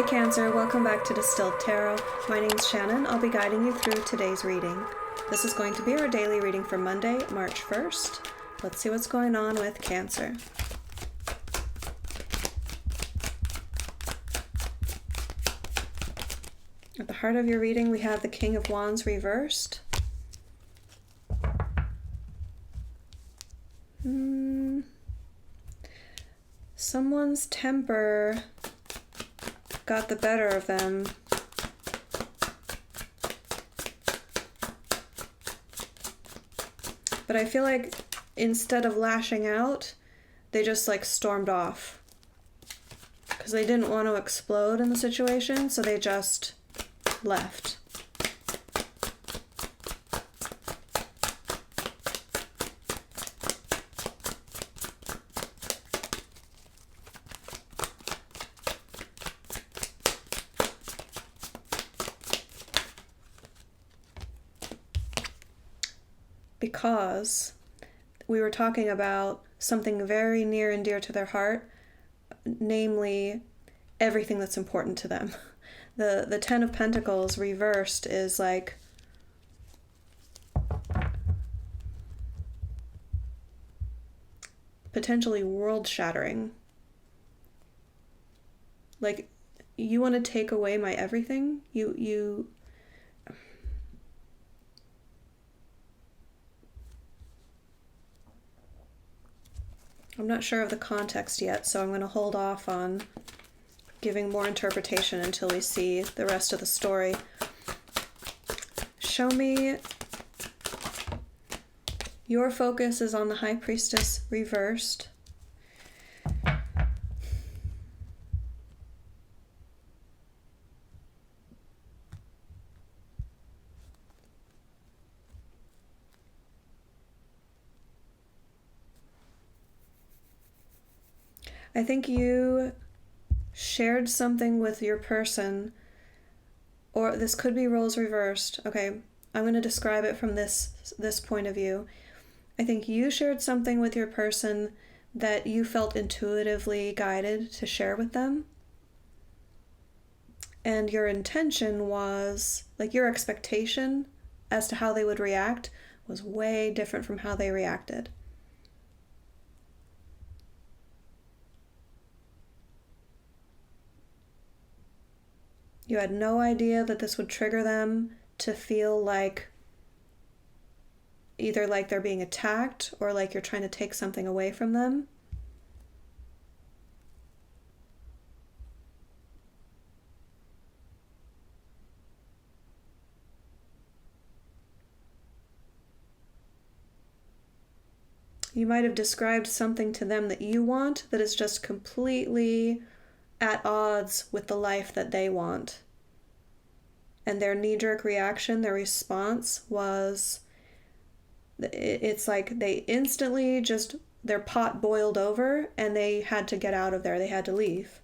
Cancer, welcome back to Distilled Tarot. My name's Shannon. I'll be guiding you through today's reading. This is going to be our daily reading for Monday, March 1st. Let's see what's going on with Cancer. At the heart of your reading, we have the King of Wands reversed. Someone's temper got the better of them. But I feel like instead of lashing out, they just stormed off. Because they didn't want to explode in the situation, so they just left. Because we were talking about something very near and dear to their heart, namely everything that's important to them. The Ten of Pentacles reversed is potentially world-shattering. You want to take away my everything? I'm not sure of the context yet, so I'm going to hold off on giving more interpretation until we see the rest of the story. Show me your focus is on the High Priestess reversed. I think you shared something with your person, or this could be roles reversed. Okay, I'm going to describe it from this point of view. I think you shared something with your person that you felt intuitively guided to share with them. And your intention was, your expectation as to how they would react was way different from how they reacted. You had no idea that this would trigger them to feel either they're being attacked or you're trying to take something away from them. You might have described something to them that you want that is just completely at odds with the life that they want. And their knee-jerk reaction, their response was, it's they instantly their pot boiled over and they had to get out of there. They had to leave.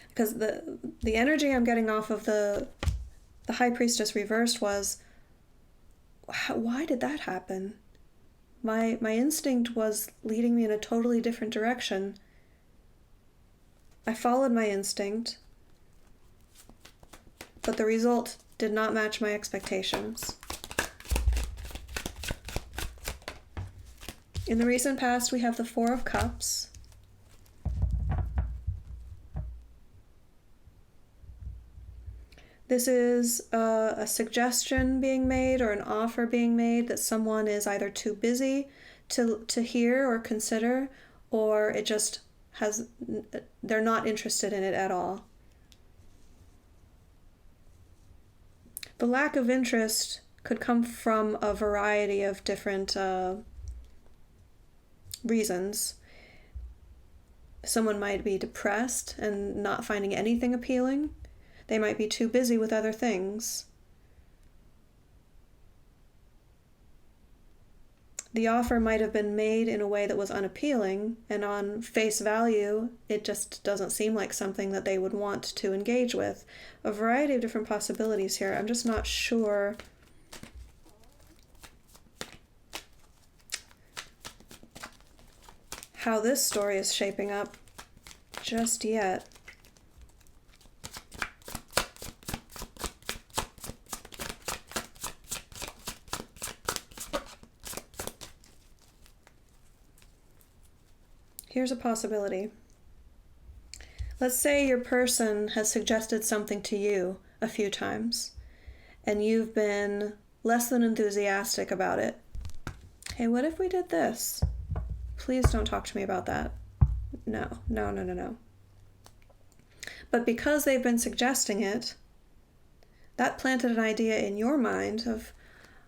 Because the energy I'm getting off of the High Priestess reversed was, why did that happen? My instinct was leading me in a totally different direction. I followed my instinct, but the result did not match my expectations. In the recent past, we have the Four of Cups. This is a suggestion being made or an offer being made that someone is either too busy to hear or consider, or it just they're not interested in it at all. The lack of interest could come from a variety of different reasons. Someone might be depressed and not finding anything appealing. They might be too busy with other things. The offer might have been made in a way that was unappealing, and on face value, it just doesn't seem like something that they would want to engage with. A variety of different possibilities here. I'm just not sure how this story is shaping up. just yet. Here's a possibility. Let's say your person has suggested something to you a few times, and you've been less than enthusiastic about it. Hey, what if we did this? Please don't talk to me about that. No. But because they've been suggesting it, that planted an idea in your mind of,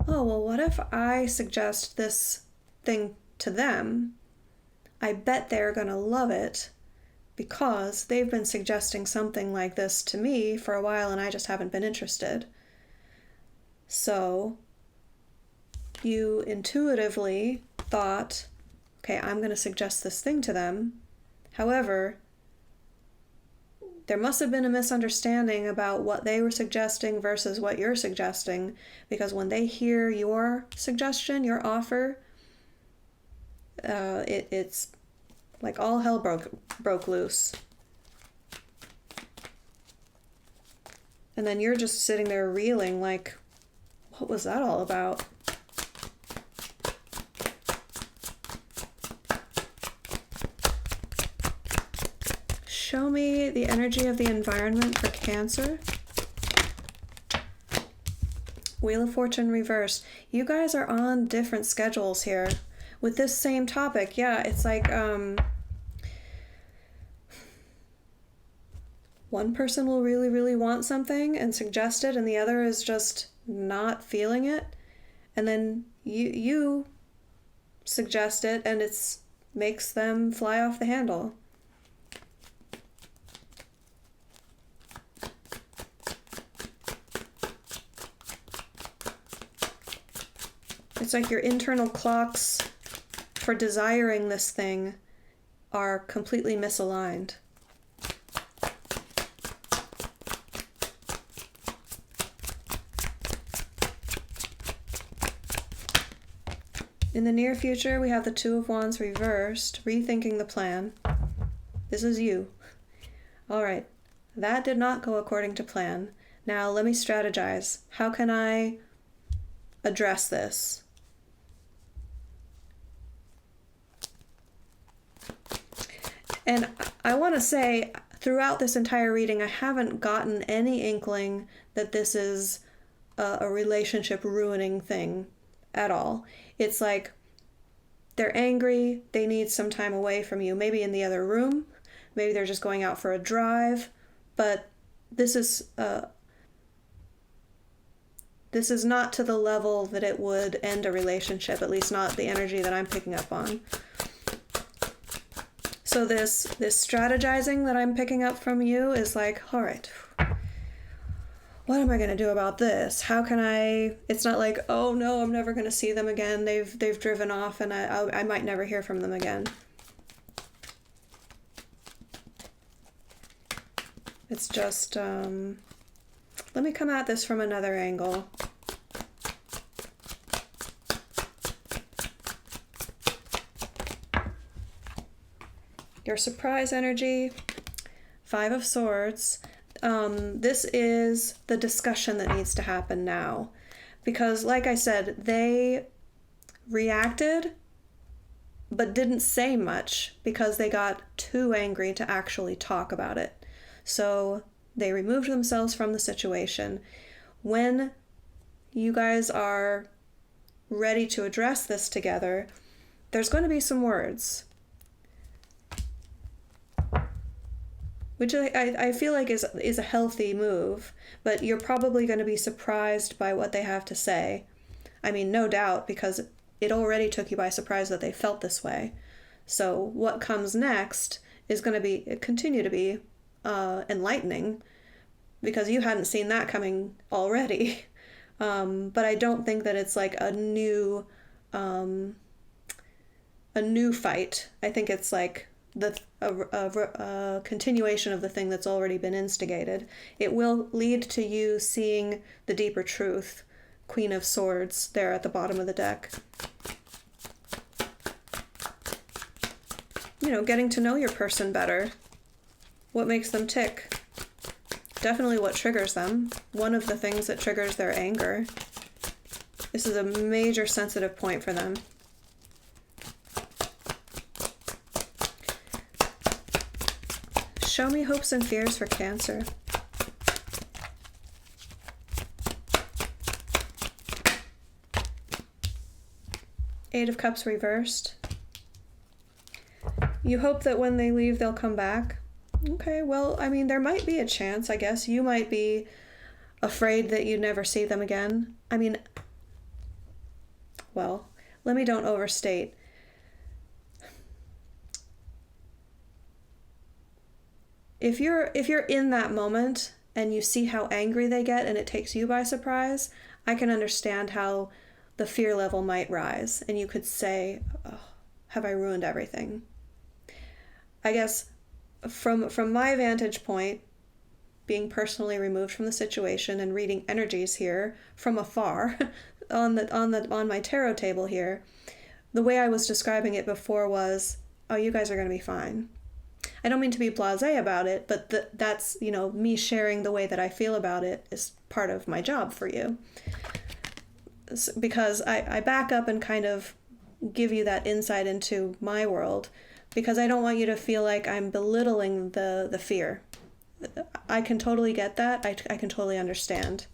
oh, well, what if I suggest this thing to them? I bet they're going to love it because they've been suggesting something like this to me for a while and I just haven't been interested. So you intuitively thought, okay, I'm going to suggest this thing to them. However, there must have been a misunderstanding about what they were suggesting versus what you're suggesting, because when they hear your suggestion, your offer, it's like all hell broke loose. And then you're just sitting there reeling like, what was that all about? Show me the energy of the environment for Cancer. Wheel of Fortune reversed. You guys are on different schedules here with this same topic. Yeah, it's like one person will really, really want something and suggest it, and the other is just not feeling it. And then you suggest it, and it's makes them fly off the handle. It's like your internal clocks for desiring this thing are completely misaligned. In the near future, we have the Two of Wands reversed, rethinking the plan. This is you. All right, that did not go according to plan. Now let me strategize. How can I address this? And I want to say, throughout this entire reading, I haven't gotten any inkling that this is a relationship ruining thing at all. It's like they're angry, they need some time away from you, maybe in the other room, maybe they're just going out for a drive, but this is not to the level that it would end a relationship, at least not the energy that I'm picking up on. So this strategizing that I'm picking up from you is like, all right, what am I going to do about this? How can I... It's not like, oh no, I'm never going to see them again. They've driven off and I might never hear from them again. It's just, let me come at this from another angle. Your surprise energy, Five of Swords. This is the discussion that needs to happen now. Because, like I said, they reacted but didn't say much because they got too angry to actually talk about it. So they removed themselves from the situation. When you guys are ready to address this together, there's going to be some words, which I feel like is a healthy move, but you're probably going to be surprised by what they have to say. I mean, no doubt, because it already took you by surprise that they felt this way. So what comes next is going to continue to be enlightening, because you hadn't seen that coming already. But I don't think that it's like a new fight. I think it's like a continuation of the thing that's already been instigated. It will lead to you seeing the deeper truth. Queen of Swords there at the bottom of the deck. You know, getting to know your person better. What makes them tick? Definitely what triggers them. One of the things that triggers their anger. This is a major sensitive point for them. Show me hopes and fears for Cancer. Eight of Cups reversed. You hope that when they leave, they'll come back. Okay, well, I mean, there might be a chance, I guess. You might be afraid that you'd never see them again. I mean, well, let me don't overstate. If you're in that moment and you see how angry they get and it takes you by surprise, I can understand how the fear level might rise and you could say, oh, have I ruined everything? I guess from my vantage point, being personally removed from the situation and reading energies here from afar on my tarot table here, the way I was describing it before was, oh, you guys are going to be fine. I don't mean to be blasé about it, but that's, you know, me sharing the way that I feel about it is part of my job for you. Because I back up and kind of give you that insight into my world, because I don't want you to feel like I'm belittling the fear. I can totally get that. I can totally understand.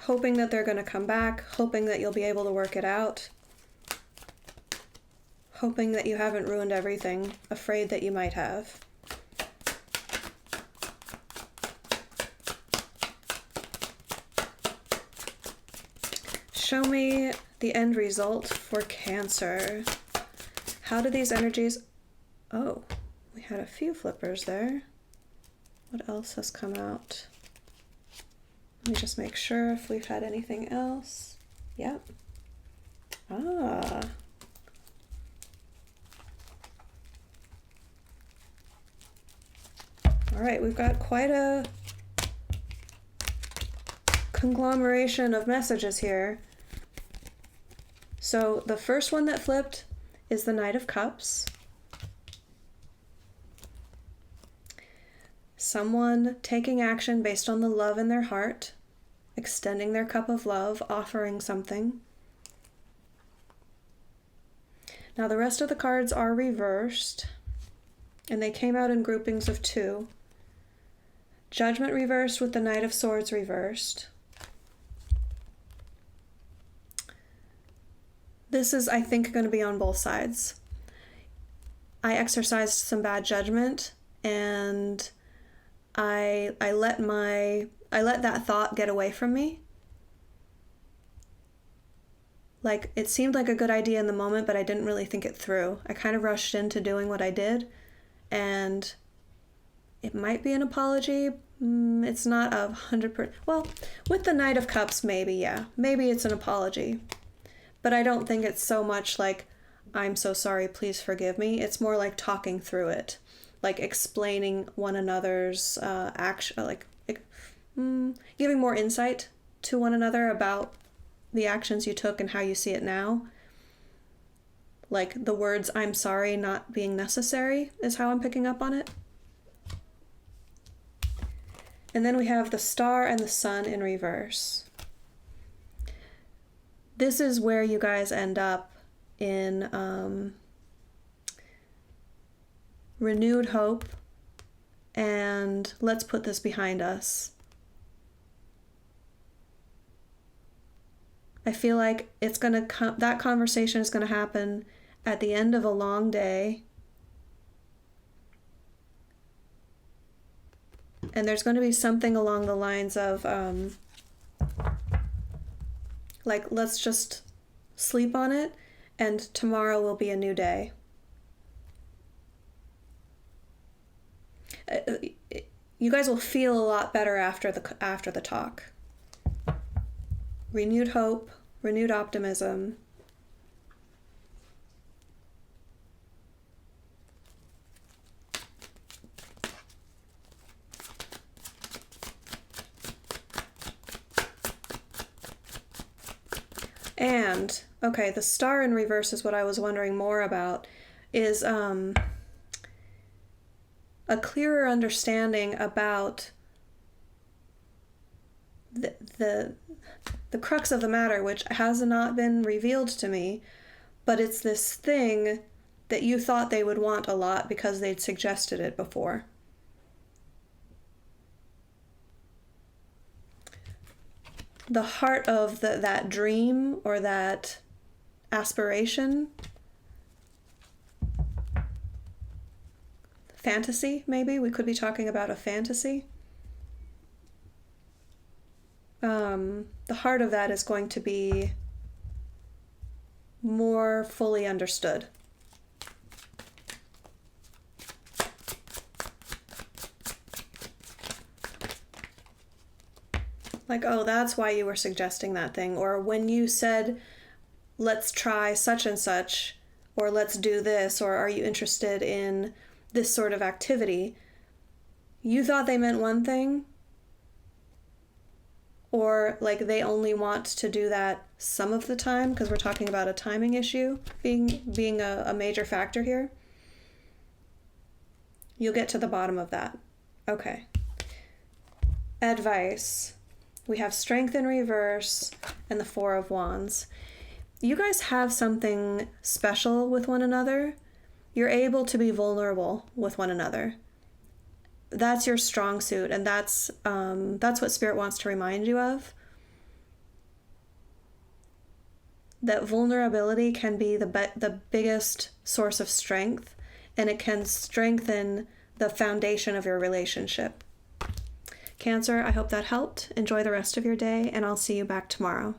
Hoping that they're going to come back, hoping that you'll be able to work it out, hoping that you haven't ruined everything, afraid that you might have. Show me the end result for Cancer. How do these energies... Oh, we had a few flippers there. What else has come out? Let me just make sure if we've had anything else. Yep. Ah. All right, we've got quite a conglomeration of messages here. So the first one that flipped is the Knight of Cups. Someone taking action based on the love in their heart, extending their cup of love, offering something. Now the rest of the cards are reversed, and they came out in groupings of 2. Judgment reversed with the Knight of Swords reversed. This is, I think, going to be on both sides. I exercised some bad judgment, and I let that thought get away from me. Like, it seemed like a good idea in the moment, but I didn't really think it through. I kind of rushed into doing what I did, and it might be an apology. It's not 100%. Well, with the Knight of Cups, maybe, yeah. Maybe it's an apology. But I don't think it's so much like, I'm so sorry, please forgive me. It's more like talking through it. Like explaining one another's action, like giving more insight to one another about the actions you took and how you see it now. Like the words, I'm sorry, not being necessary is how I'm picking up on it. And then we have the Star and the Sun in reverse. This is where you guys end up in renewed hope and let's put this behind us. I feel like it's going to that conversation is going to happen at the end of a long day. And there's going to be something along the lines of like, let's just sleep on it, and tomorrow will be a new day. You guys will feel a lot better after the talk. Renewed hope, renewed optimism. And, okay, the star in reverse is what I was wondering more about, is a clearer understanding about the crux of the matter, which has not been revealed to me, but it's this thing that you thought they would want a lot because they'd suggested it before. The heart of that dream or that aspiration, fantasy, maybe we could be talking about a fantasy. The heart of that is going to be more fully understood. Like, oh, that's why you were suggesting that thing. Or when you said, let's try such and such, or let's do this, or are you interested in this sort of activity, you thought they meant one thing, or like they only want to do that some of the time, because we're talking about a timing issue being a major factor here. You'll get to the bottom of that. Okay. Advice. We have Strength in reverse and the Four of Wands. You guys have something special with one another. You're able to be vulnerable with one another. That's your strong suit, and that's what Spirit wants to remind you of. That vulnerability can be the biggest source of strength, and it can strengthen the foundation of your relationship. Cancer, I hope that helped. Enjoy the rest of your day, and I'll see you back tomorrow.